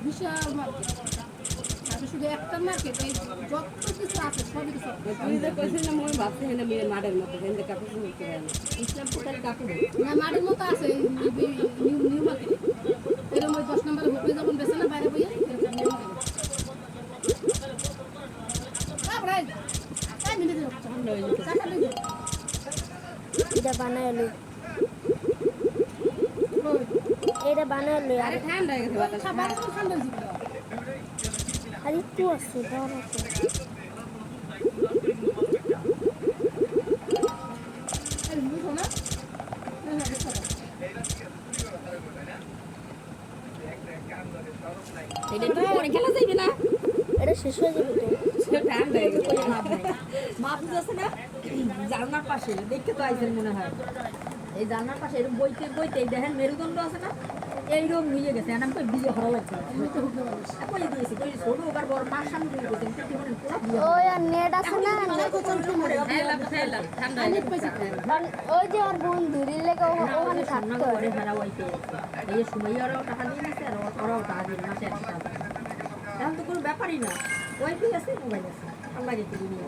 বিশাল market. তারপরে শুধু একটা মার্কেট, এই যত কিছু আছে সবই কিছু। তুই যে কইছিস না মই ভাবছি এখানে মেয়ে মাঠের মতো এখানে কাপড় চোপড় করে আনে ইসলামপুর তার কাপড় না মাঠের মতো আছে এই নিউ নিউ মার্কেটে। এরকম ওই 10 নম্বরে হোটেলে যখন বেছে না বাইরে বইয়ে এরকম নিউ মার্কেটে। তারপরে এই মিনিটে ঠান্ডা হয়ে যেতে টাকা দিই। এটা বানাইলো ওই এটা বানাইলো আরে ঠান্ডা হয়ে গেছে বাতাস খাবার তো ঠান্ডা হয়ে যাবে। আর একটু আছে ধর আছে এই বুঝো না? হ্যাঁ হ্যাঁ দেখো। এটা তো অনেক খেলা যাইবে না এটা শেষ হয়ে যাবে তো ঠান্ডা হয়ে গেছে লাভ নাই মাপ আছে না জানলার পাশে দেখতে তো আইছেন মনে হয় এই জানলার পাশে এরকম বইতে বইতে দেখেন মেরুদণ্ড আছে না এইরকম হয়ে গেছে এখন আমাকে বিয়ে হওয়া লাগছে এমনি তো হুকলে মানুষ। কই দিয়েছি কই ছোট ওবার বড় মার সামনে দিয়ে গেছে কি মানে পুরো বিয়ে ওই আর নেট আছে না খেলাম ঠান্ডা অনেক পয়সা খায়। ওই যে ওর বন্ধু রিলেকে ওখানে সামনে থাকতো করে হারা হইছে এই সময় ওরাও টাকা দিয়ে দিচ্ছে আর ওরাও টাকা দিয়ে মাসে 100 টাকা এখন তো কোনো ব্যাপারই না ওয়াইফাই আছে মোবাইল আছে আল্লাহ রেখে দিই